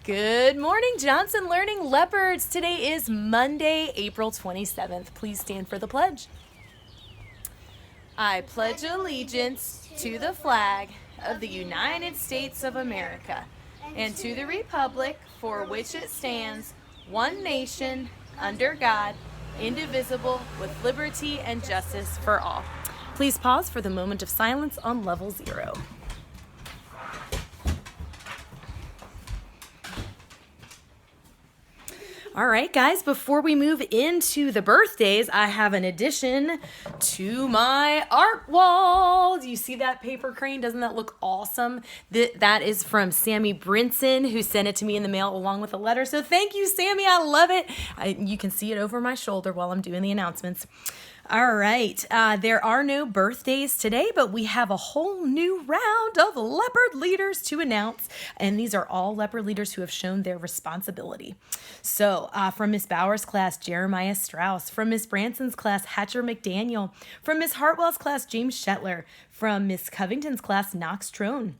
Good morning, Johnson Learning Leopards. Today is Monday, April 27th. Please stand for the pledge. I pledge allegiance to the flag of the United States of America and to the republic for which it stands, one nation, under God, indivisible, with liberty and justice for all. Please pause for the moment of silence on level 0. All right, guys, before we move into the birthdays, I have an addition to my art wall. Do you see that paper crane? Doesn't that look awesome? That is from Sammy Brinson, who sent it to me in the mail along with a letter. So thank you, Sammy. I love it. You can see it over my shoulder while I'm doing the announcements. All right, there are no birthdays today, but we have a whole new round of leopard leaders to announce, and these are all leopard leaders who have shown their responsibility. So from Miss Bauer's class, Jeremiah Strauss. From Miss Branson's class, Hatcher McDaniel. From Miss Hartwell's class, James Shetler. From Miss Covington's class, Knox Trone.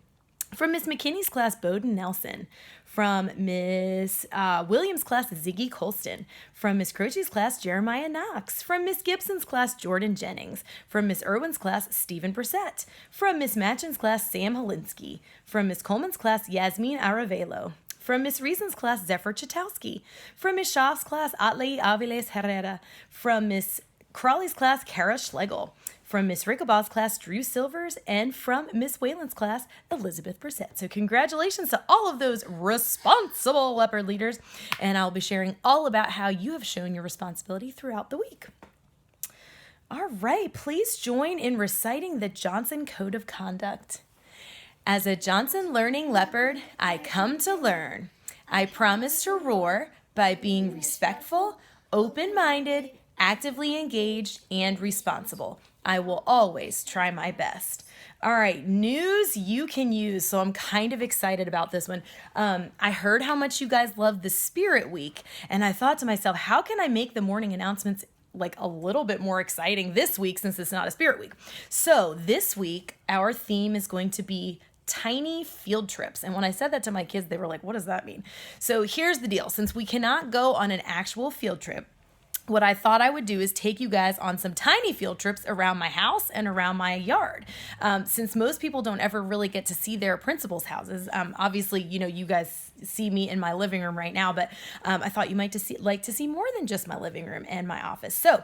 From Miss McKinney's class, Bowden Nelson. From Miss Williams' class, Ziggy Colston. From Miss Croce's class, Jeremiah Knox. From Miss Gibson's class, Jordan Jennings. From Miss Irwin's class, Stephen Brissett. From Miss Matchin's class, Sam Holinsky. From Miss Coleman's class, Yasmin Aravelo. From Miss Reason's class, Zephyr Chitowski. From Miss Schaaf's class, Atley Aviles Herrera. From Miss Crawley's class, Kara Schlegel. From Miss Rickabaw's class, Drew Silvers, and from Miss Whalen's class, Elizabeth Brissett. So congratulations to all of those responsible leopard leaders, and I'll be sharing all about how you have shown your responsibility throughout the week. All right, please join in reciting the Johnson Code of Conduct. As a Johnson Learning Leopard, I come to learn. I promise to roar by being respectful, open-minded, actively engaged, and responsible. I will always try my best. All right, news you can use. So I'm kind of excited about this one. I heard how much you guys love the Spirit Week, and I thought to myself, how can I make the morning announcements like a little bit more exciting this week since it's not a Spirit Week? So this week, our theme is going to be tiny field trips. And when I said that to my kids, they were like, what does that mean? So here's the deal. Since we cannot go on an actual field trip, what I thought I would do is take you guys on some tiny field trips around my house and around my yard. Since most people don't ever really get to see their principals' houses, obviously, you guys see me in my living room right now, but I thought you might like to see more than just my living room and my office. So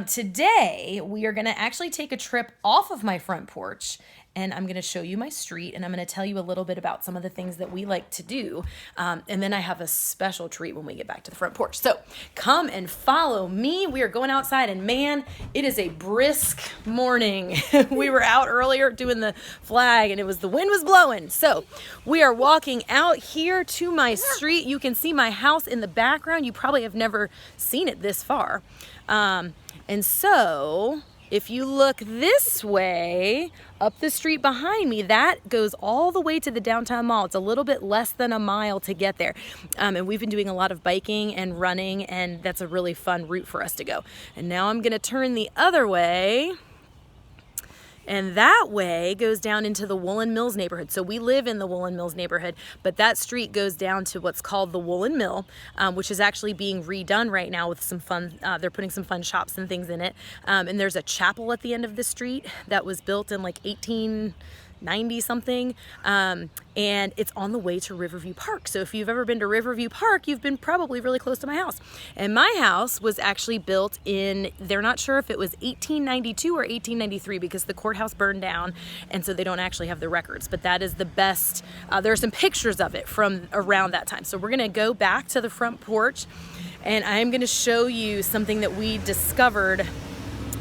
today we are going to actually take a trip off of my front porch, and I'm going to show you my street, and I'm going to tell you a little bit about some of the things that we like to do. And then I have a special treat when we get back to the front porch. So come and follow me. We are going outside, and man, it is a brisk morning. We were out earlier doing the flag, and the wind was blowing. So we are walking out here to my street. You can see my house in the background. You probably have never seen it this far. And so if you look this way, up the street behind me, that goes all the way to the downtown mall. It's a little bit less than a mile to get there. And we've been doing a lot of biking and running, and that's a really fun route for us to go. And now I'm going to turn the other way. And that way goes down into the Woolen Mills neighborhood. So we live in the Woolen Mills neighborhood, but that street goes down to what's called the Woolen Mill, which is actually being redone right now with some fun, they're putting some fun shops and things in it. And there's a chapel at the end of the street that was built in like 1890 something, and it's on the way to Riverview Park. So if you've ever been to Riverview Park, you've been probably really close to my house. And my house was actually built in, they're not sure if it was 1892 or 1893 because the courthouse burned down, and so they don't actually have the records, but that is the best. There are some pictures of it from around that time. So we're gonna go back to the front porch, and I'm gonna show you something that we discovered.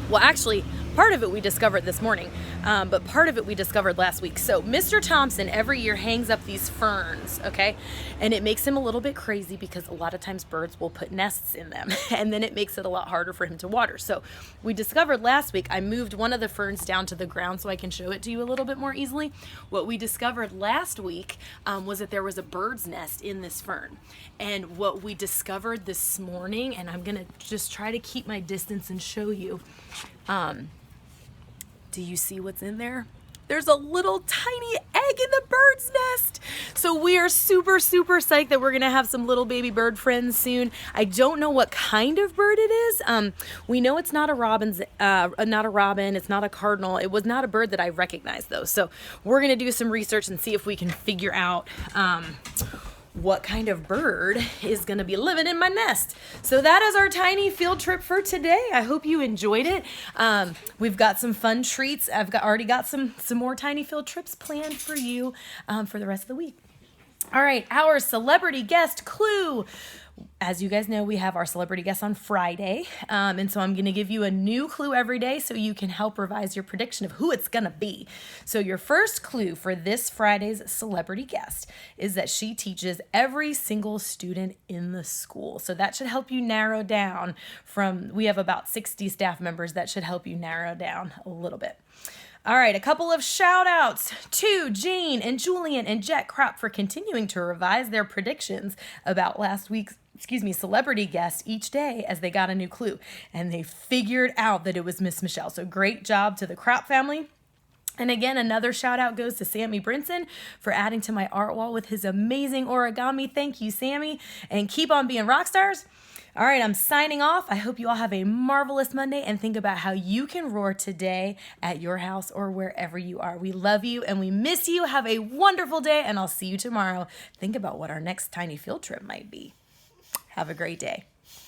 Well, actually, part of it we discovered this morning, but part of it we discovered last week. So Mr. Thompson every year hangs up these ferns, okay? And it makes him a little bit crazy because a lot of times birds will put nests in them, and then it makes it a lot harder for him to water. So we discovered last week, I moved one of the ferns down to the ground so I can show it to you a little bit more easily. What we discovered last week was that there was a bird's nest in this fern. And what we discovered this morning, and I'm gonna just try to keep my distance and show you, do you see what's in there? There's a little tiny egg in the bird's nest. So we are super, super psyched that we're going to have some little baby bird friends soon. I don't know what kind of bird it is. We know it's not a robin. It's not a cardinal. It was not a bird that I recognized though. So we're going to do some research and see if we can figure out what kind of bird is going to be living in my nest. So that is our tiny field trip for today. I hope you enjoyed it. We've got some fun treats. Already got some more tiny field trips planned for you for the rest of the week. All right, our celebrity guest clue. As you guys know, we have our celebrity guest on Friday. And so I'm going to give you a new clue every day so you can help revise your prediction of who it's going to be. So your first clue for this Friday's celebrity guest is that she teaches every single student in the school. So that should help you narrow down we have about 60 staff members. That should help you narrow down a little bit. All right, a couple of shout outs to Jane and Julian and Jet Kropp for continuing to revise their predictions about last week's celebrity guest each day as they got a new clue. And they figured out that it was Miss Michelle. So great job to the Kropp family. And again, another shout out goes to Sammy Brinson for adding to my art wall with his amazing origami. Thank you, Sammy. And keep on being rock stars. All right, I'm signing off. I hope you all have a marvelous Monday and think about how you can roar today at your house or wherever you are. We love you and we miss you. Have a wonderful day and I'll see you tomorrow. Think about what our next tiny field trip might be. Have a great day.